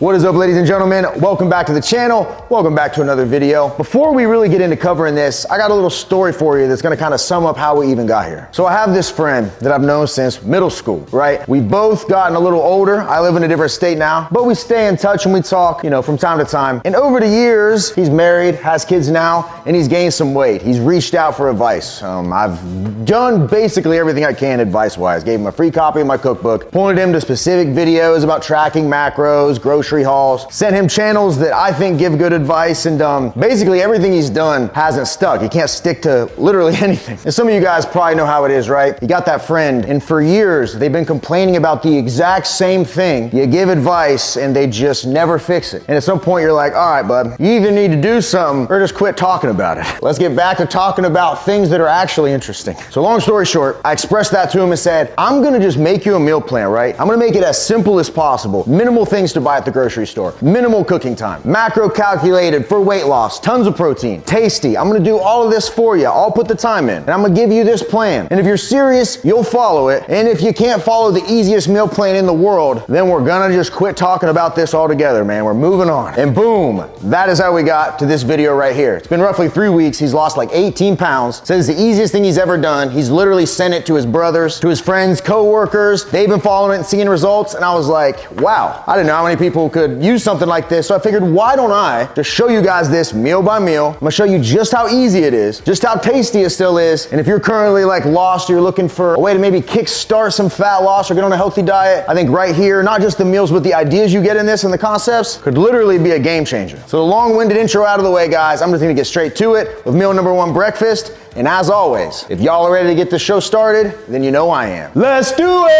What is up, ladies and gentlemen? Welcome back to the channel. Welcome back to another video. Before we really get into covering this, I got a little story for you that's gonna kind of sum up how we even got here. So I have this friend that I've known since middle school, right? We've both gotten a little older. I live in a different state now, but we stay in touch and we talk, from time to time. And over the years, he's married, has kids now, and he's gained some weight. He's reached out for advice. I've done basically everything I can advice-wise. Gave him a free copy of my cookbook, pointed him to specific videos about tracking macros, grocery hauls, sent him channels that I think give good advice, and basically everything he's done hasn't stuck. He can't stick to literally anything. And some of you guys probably know how it is, right? You got that friend, and for years they've been complaining about the exact same thing. You give advice and they just never fix it. And at some point you're like, all right, bud, you either need to do something or just quit talking about it. Let's get back to talking about things that are actually interesting. So long story short, I expressed that to him and said, I'm gonna just make you a meal plan, right? I'm gonna make it as simple as possible. Minimal things to buy at the grocery store, minimal cooking time, macro calculated for weight loss, tons of protein, tasty. I'm gonna do all of this for you. I'll put the time in, and I'm gonna give you this plan. And if you're serious, you'll follow it. And if you can't follow the easiest meal plan in the world, then we're gonna just quit talking about this altogether, man. We're moving on. And boom, that is how we got to this video right here. It's been roughly 3 weeks. He's lost like 18 pounds. Says it's the easiest thing he's ever done. He's literally sent it to his brothers, to his friends, co-workers. They've been following it and seeing results. And I was like, wow, I didn't know how many people could use something like this. So I figured, why don't I just show you guys this meal by meal? I'm gonna show you just how easy it is, just how tasty it still is. And if you're currently like lost, you're looking for a way to maybe kickstart some fat loss or get on a healthy diet, I think right here, not just the meals, but the ideas you get in this and the concepts could literally be a game changer. So the long-winded intro out of the way, guys, I'm just gonna get straight to it with meal number 1, breakfast. And as always, if y'all are ready to get the show started, then you know I am. Let's do it!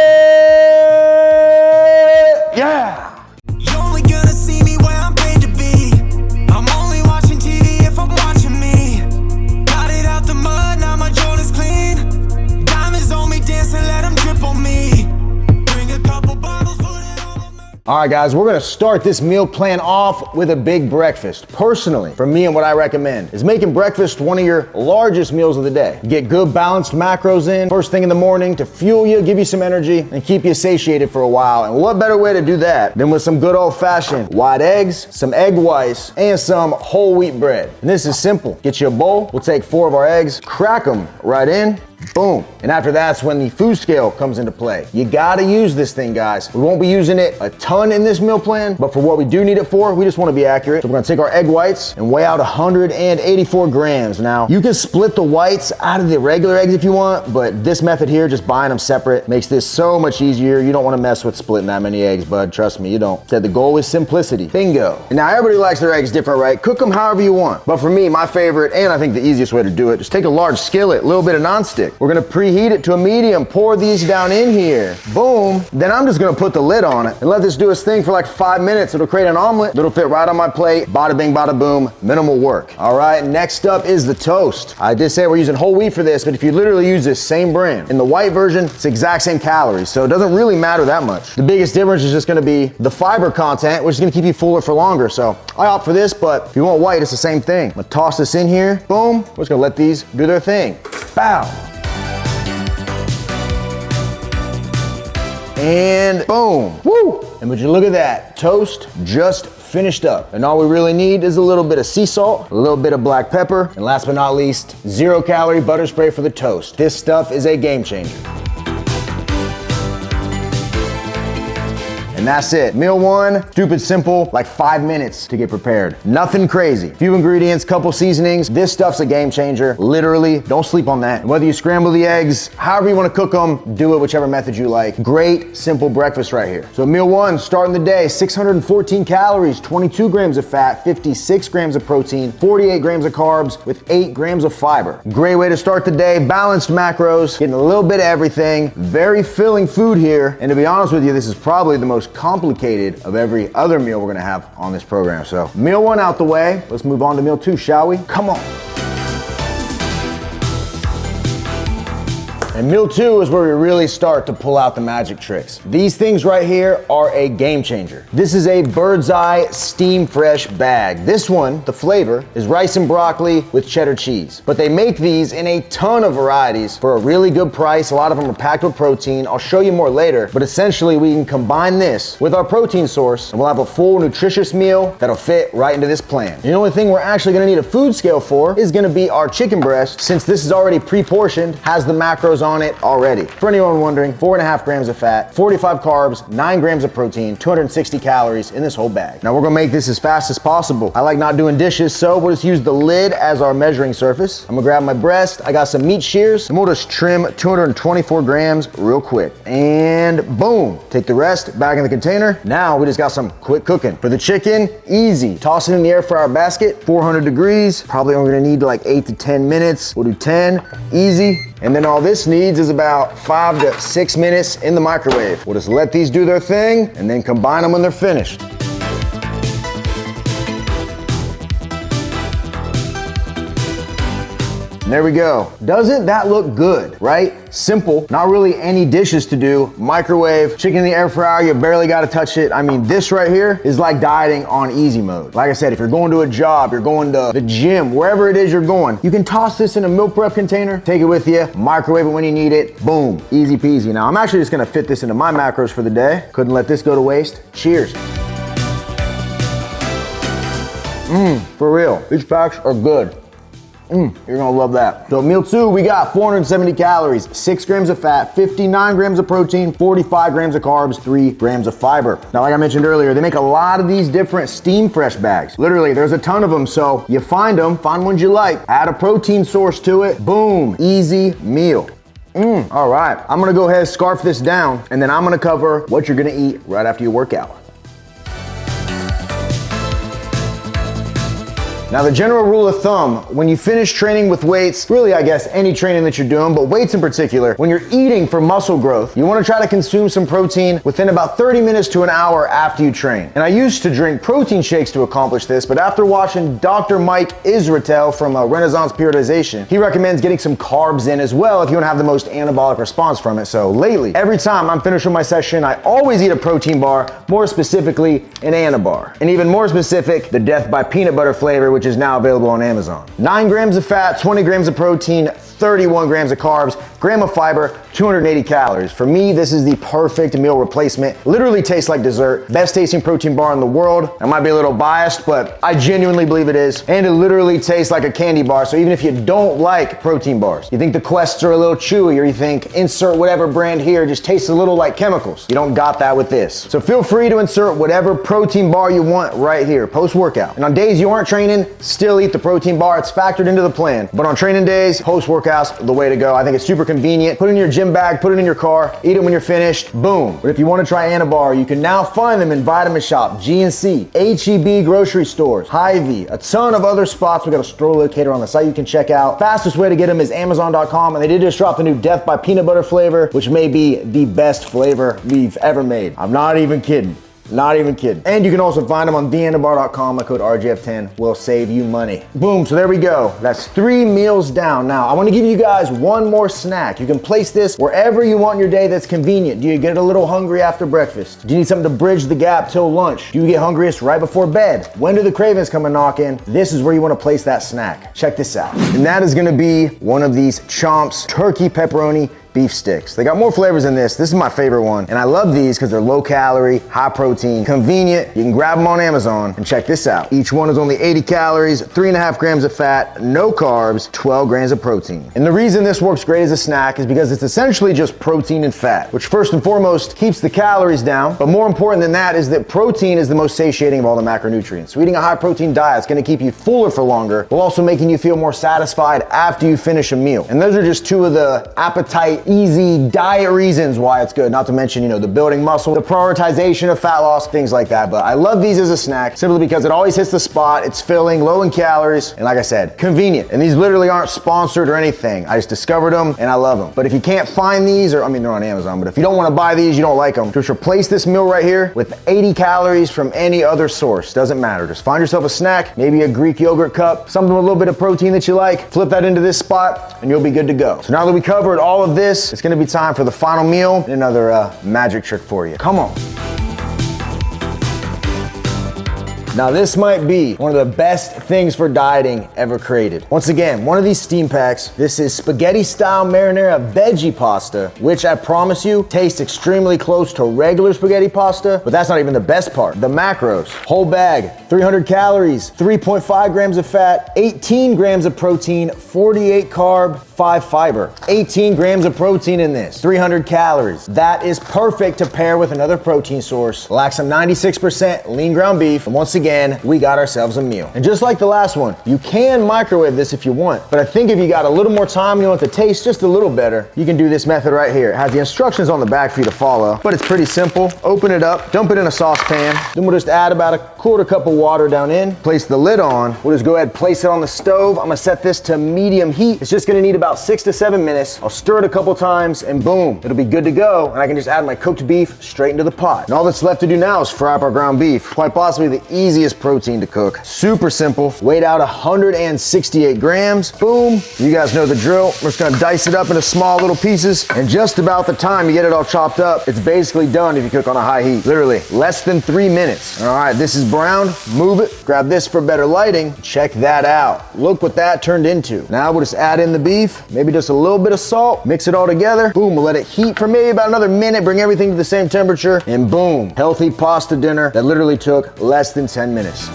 Yeah! All right, guys, we're gonna start this meal plan off with a big breakfast. Personally, for me and what I recommend is making breakfast one of your largest meals of the day. You get good balanced macros in first thing in the morning to fuel you, give you some energy, and keep you satiated for a while. And what better way to do that than with some good old-fashioned white eggs, some egg whites, and some whole wheat bread. And this is simple. Get you a bowl. We'll take 4 of our eggs, crack them right in. Boom. And after that's when the food scale comes into play. You gotta use this thing, guys. We won't be using it a ton in this meal plan, but for what we do need it for, we just wanna be accurate. So we're gonna take our egg whites and weigh out 184 grams. Now, you can split the whites out of the regular eggs if you want, but this method here, just buying them separate, makes this so much easier. You don't wanna mess with splitting that many eggs, bud. Trust me, you don't. Said the goal is simplicity. Bingo. And now everybody likes their eggs different, right? Cook them however you want. But for me, my favorite, and I think the easiest way to do it, just take a large skillet, a little bit of nonstick. We're gonna preheat it to a medium, pour these down in here. Boom. Then I'm just gonna put the lid on it and let this do its thing for like 5 minutes. It'll create an omelet that'll fit right on my plate. Bada bing, bada boom, minimal work. All right, next up is the toast. I did say we're using whole wheat for this, but if you literally use this same brand, in the white version, it's the exact same calories, so it doesn't really matter that much. The biggest difference is just gonna be the fiber content, which is gonna keep you fuller for longer. So I opt for this, but if you want white, it's the same thing. I'm gonna toss this in here, boom. We're just gonna let these do their thing. Bow. And boom, woo! And would you look at that, toast just finished up. And all we really need is a little bit of sea salt, a little bit of black pepper, and last but not least, 0-calorie butter spray for the toast. This stuff is a game changer. And that's it. Meal 1, stupid simple, like 5 minutes to get prepared. Nothing crazy. Few ingredients, couple seasonings. This stuff's a game changer. Literally, don't sleep on that. And whether you scramble the eggs, however you want to cook them, do it whichever method you like. Great, simple breakfast right here. So meal 1, starting the day, 614 calories, 22 grams of fat, 56 grams of protein, 48 grams of carbs with 8 grams of fiber. Great way to start the day, balanced macros, getting a little bit of everything. Very filling food here. And to be honest with you, this is probably the most complicated of every other meal we're gonna have on this program. So meal 1 out the way, let's move on to meal 2, shall we? Come on. And meal 2 is where we really start to pull out the magic tricks. These things right here are a game changer. This is a Bird's Eye Steam Fresh bag. This one, the flavor, is rice and broccoli with cheddar cheese. But they make these in a ton of varieties for a really good price. A lot of them are packed with protein. I'll show you more later, but essentially we can combine this with our protein source and we'll have a full nutritious meal that'll fit right into this plan. The only thing we're actually gonna need a food scale for is gonna be our chicken breast, since this is already pre-portioned, has the macros on it already. For anyone wondering, 4.5 grams of fat, 45 carbs, 9 grams of protein, 260 calories in this whole bag. Now we're gonna make this as fast as possible. I like not doing dishes, so we'll just use the lid as our measuring surface. I'm gonna grab my breast, I got some meat shears, and we'll just trim 224 grams real quick. And boom, take the rest back in the container. Now we just got some quick cooking. For the chicken, easy. Toss it in the air fryer basket, 400 degrees. Probably only gonna need like 8 to 10 minutes. We'll do 10, easy. And then all this needs is about 5 to 6 minutes in the microwave. We'll just let these do their thing and then combine them when they're finished. And there we go. Doesn't that look good, right? Simple, not really any dishes to do. Microwave, chicken in the air fryer, you barely gotta touch it. I mean, this right here is like dieting on easy mode. Like I said, if you're going to a job, you're going to the gym, wherever it is you're going, you can toss this in a meal prep container, take it with you, microwave it when you need it, boom, easy peasy. Now, I'm actually just gonna fit this into my macros for the day. Couldn't let this go to waste. Cheers. For real, these packs are good. You're gonna love that. So meal 2, we got 470 calories, 6 grams of fat, 59 grams of protein, 45 grams of carbs, 3 grams of fiber. Now, like I mentioned earlier, they make a lot of these different Steam Fresh bags. Literally, there's a ton of them, so you find them, find ones you like, add a protein source to it, boom, easy meal. All right, I'm gonna go ahead and scarf this down, and then I'm gonna cover what you're gonna eat right after your workout. Now, the general rule of thumb, when you finish training with weights, really, I guess, any training that you're doing, but weights in particular, when you're eating for muscle growth, you wanna try to consume some protein within about 30 minutes to an hour after you train. And I used to drink protein shakes to accomplish this, but after watching Dr. Mike Israetel from Renaissance Periodization, he recommends getting some carbs in as well if you wanna have the most anabolic response from it. So lately, every time I'm finished with my session, I always eat a protein bar, more specifically an Anabar. And even more specific, the Death by Peanut Butter flavor, which is now available on Amazon. 9 grams of fat, 20 grams of protein, 31 grams of carbs, gram of fiber, 280 calories. For me, this is the perfect meal replacement. Literally tastes like dessert. Best tasting protein bar in the world. I might be a little biased, but I genuinely believe it is. And it literally tastes like a candy bar. So even if you don't like protein bars, you think the Quests are a little chewy, or you think insert whatever brand here just tastes a little like chemicals, you don't got that with this. So feel free to insert whatever protein bar you want right here, post-workout. And on days you aren't training, still eat the protein bar. It's factored into the plan. But on training days, post-workout's the way to go. I think it's super convenient. Put it in your gym bag, put it in your car, eat it when you're finished, boom. But if you want to try Anabar, you can now find them in Vitamin Shop, GNC, HEB grocery stores, Hy-Vee, a ton of other spots. We got a store locator on the site you can check out. Fastest way to get them is Amazon.com, and they did just drop the new Death by Peanut Butter flavor, which may be the best flavor we've ever made. I'm not even kidding. Not even kidding. And you can also find them on theanabar.com. My code RGF10 will save you money. Boom, so there we go. That's 3 meals down. Now, I wanna give you guys one more snack. You can place this wherever you want in your day that's convenient. Do you get a little hungry after breakfast? Do you need something to bridge the gap till lunch? Do you get hungriest right before bed? When do the cravings come a knock in? This is where you wanna place that snack. Check this out. And that is gonna be one of these Chomps turkey pepperoni beef sticks. They got more flavors than this. This is my favorite one. And I love these because they're low calorie, high protein, convenient. You can grab them on Amazon. And check this out. Each one is only 80 calories, 3.5 grams of fat, no carbs, 12 grams of protein. And the reason this works great as a snack is because it's essentially just protein and fat, which first and foremost keeps the calories down. But more important than that is that protein is the most satiating of all the macronutrients. So eating a high protein diet is going to keep you fuller for longer, while also making you feel more satisfied after you finish a meal. And those are just 2 of the appetite easy diet reasons why it's good, not to mention, the building muscle, the prioritization of fat loss, things like that. But I love these as a snack simply because it always hits the spot. It's filling, low in calories, and like I said, convenient. And these literally aren't sponsored or anything. I just discovered them and I love them. But if you can't find these, or they're on Amazon, but if you don't want to buy these, you don't like them, just replace this meal right here with 80 calories from any other source. Doesn't matter. Just find yourself a snack, maybe a Greek yogurt cup, something with a little bit of protein that you like, flip that into this spot, and you'll be good to go. So now that we covered all of this, this, it's gonna be time for the final meal and another magic trick for you. Come on. Now this might be one of the best things for dieting ever created. Once again, one of these steam packs, this is spaghetti style marinara veggie pasta, which I promise you tastes extremely close to regular spaghetti pasta, but that's not even the best part. The macros, whole bag, 300 calories, 3.5 grams of fat, 18 grams of protein, 48 carb, 5 fiber. 18 grams of protein in this, 300 calories. That is perfect to pair with another protein source. Lacks some 96% lean ground beef, and once again, we got ourselves a meal. And just like the last one, you can microwave this if you want, but I think if you got a little more time and you want the taste just a little better, you can do this method right here. It has the instructions on the back for you to follow, but it's pretty simple. Open it up, dump it in a saucepan, then we'll just add about a quarter cup of water down in, place the lid on, we'll just go ahead and place it on the stove. I'm gonna set this to medium heat. It's just gonna need about 6 to 7 minutes. I'll stir it a couple times and boom, it'll be good to go, and I can just add my cooked beef straight into the pot. And all that's left to do now is fry up our ground beef. Quite possibly the easiest protein to cook. Super simple. Weighed out 168 grams. Boom. You guys know the drill. We're just gonna dice it up into small little pieces, and just about the time you get it all chopped up, it's basically done if you cook on a high heat. Literally less than 3 minutes. All right, this is brown. Move it. Grab this for better lighting. Check that out. Look what that turned into. Now we'll just add in the beef, maybe just a little bit of salt, mix it all together. Boom, we'll let it heat for maybe about another minute, bring everything to the same temperature, and boom, healthy pasta dinner that literally took less than 10 minutes.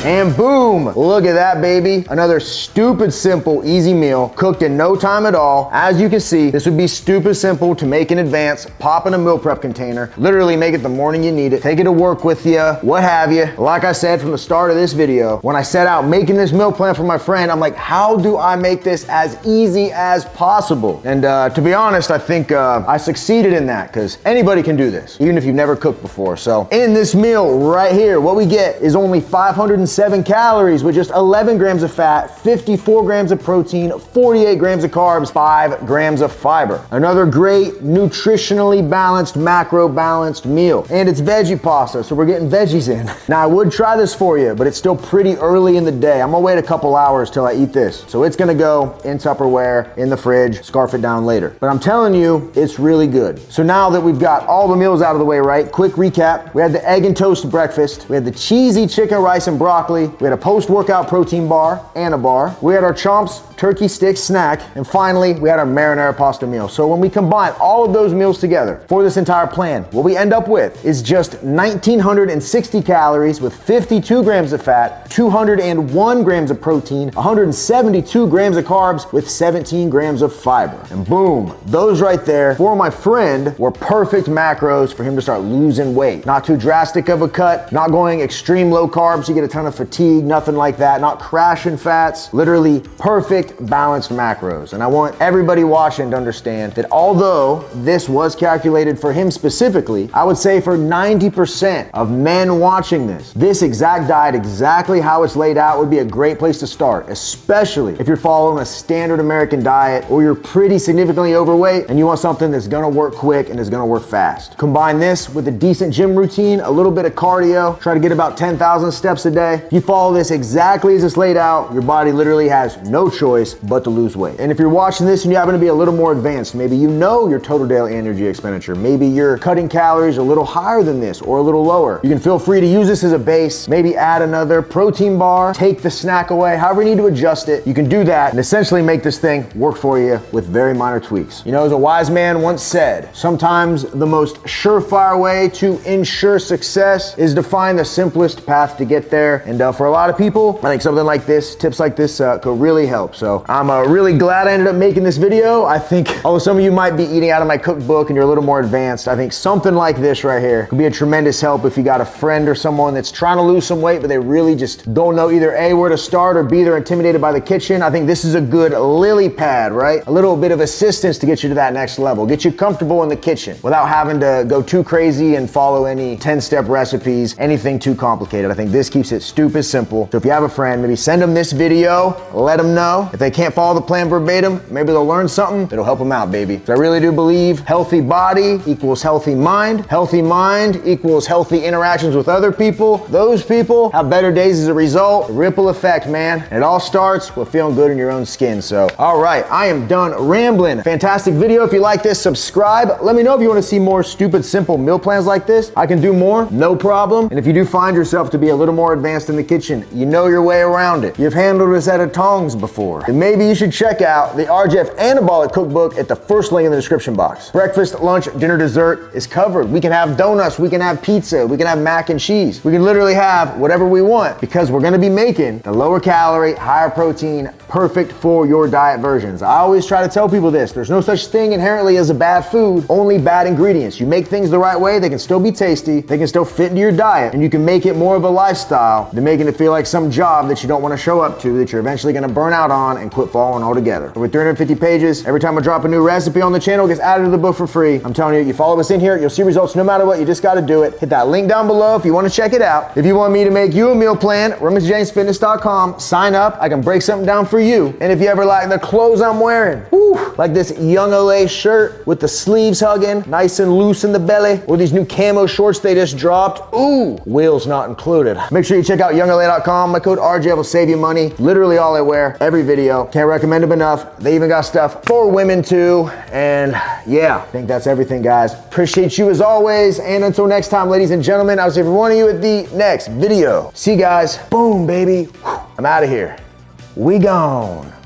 And boom, look at that, baby. Another stupid simple, easy meal, cooked in no time at all. As you can see, this would be stupid simple to make in advance, pop in a meal prep container, literally make it the morning you need it, take it to work with you, what have you. Like I said from the start of this video, when I set out making this meal plan for my friend, I'm like, how do I make this as easy as possible? And to be honest, I think I succeeded in that, because anybody can do this, even if you've never cooked before. So in this meal right here, what we get is only 507 calories with just 11 grams of fat, 54 grams of protein, 48 grams of carbs, 5 grams of fiber. Another great nutritionally balanced, macro balanced meal. And it's veggie pasta, so we're getting veggies in. Now I would try this for you, but it's still pretty early in the day. I'm gonna wait a couple hours till I eat this. So it's gonna go in Tupperware, in the fridge, scarf it down later. But I'm telling you, it's really good. So now that we've got all the meals out of the way, right? Quick recap. We had the egg and toast breakfast. We had the cheesy chicken, rice, and broccoli. We had a post-workout protein bar, ANABOLIC. We had our Chomps turkey stick snack. And finally, we had our marinara pasta meal. So when we combine all of those meals together for this entire plan, what we end up with is just 1,960 calories with 52 grams of fat, 201 grams of protein, 172 grams of carbs with 17 grams of fiber. And boom, those right there for my friend were perfect macros for him to start losing weight. Not too drastic of a cut, not going extreme low carbs, you get a ton of fatigue, nothing like that, not crashing fats, literally perfect balanced macros. And I want everybody watching to understand that although this was calculated for him specifically, I would say for 90% of men watching this exact diet, exactly how it's laid out, would be a great place to start, especially if you're following a standard American diet or you're pretty significantly overweight and you want something that's gonna work quick and is gonna work fast. Combine this with a decent gym routine, a little bit of cardio, try to get about 10,000 steps a day. If you follow this exactly as it's laid out, your body literally has no choice but to lose weight. And if you're watching this and you happen to be a little more advanced, maybe you know your total daily energy expenditure, maybe you're cutting calories a little higher than this or a little lower, you can feel free to use this as a base, maybe add another protein bar, take the snack away, however you need to adjust it. You can do that and essentially make this thing work for you with very minor tweaks. You know, as a wise man once said, sometimes the most surefire way to ensure success is to find the simplest path to get there. And for a lot of people, I think something like this, tips like this could really help. So I'm really glad I ended up making this video. I think, although some of you might be eating out of my cookbook and you're a little more advanced, I think something like this right here could be a tremendous help if you got a friend or someone that's trying to lose some weight, but they really just don't know either A, where to start, or B, they're intimidated by the kitchen. I think this is a good lily pad, right? A little bit of assistance to get you to that next level, get you comfortable in the kitchen without having to go too crazy and follow any 10-step recipes, anything too complicated. I think this keeps it stupid simple. So if you have a friend, maybe send them this video, let them know. If they can't follow the plan verbatim, maybe they'll learn something that'll help them out, baby. So I really do believe healthy body equals healthy mind equals healthy interactions with other people. Those people have better days as a result. Ripple effect, man. And it all starts with feeling good in your own skin. So, all right, I am done rambling. Fantastic video. If you like this, subscribe. Let me know if you want to see more stupid, simple meal plans like this. I can do more, no problem. And if you do find yourself to be a little more advanced in the kitchen, you know your way around it. You've handled a set of tongs before. Then maybe you should check out the RJF Anabolic Cookbook at the first link in the description box. Breakfast, lunch, dinner, dessert is covered. We can have donuts, we can have pizza, we can have mac and cheese. We can literally have whatever we want because we're gonna be making the lower calorie, higher protein, perfect for your diet versions. I always try to tell people this. There's no such thing inherently as a bad food, only bad ingredients. You make things the right way, they can still be tasty, they can still fit into your diet, and you can make it more of a lifestyle than making it feel like some job that you don't want to show up to, that you're eventually gonna burn out on and quit following altogether. With 350 pages, every time I drop a new recipe on the channel, it gets added to the book for free. I'm telling you, you follow us in here, you'll see results no matter what. You just gotta do it. Hit that link down below if you want to check it out. If you want me to make you a meal plan, RemingtonJamesFitness.com, sign up. I can break something down for you. And if you ever like the clothes I'm wearing, like this Young LA shirt with the sleeves hugging, nice and loose in the belly, or these new camo shorts they just dropped, wheels not included. Make sure you check out YoungLA.com. My code RJ will save you money. Literally all I wear, every video. Can't recommend them enough. They even got stuff for women too. And yeah, I think that's everything, guys. Appreciate you as always. And until next time, ladies and gentlemen, I'll see every one of you at the next video. See you guys. Boom, baby. I'm out of here. We gone.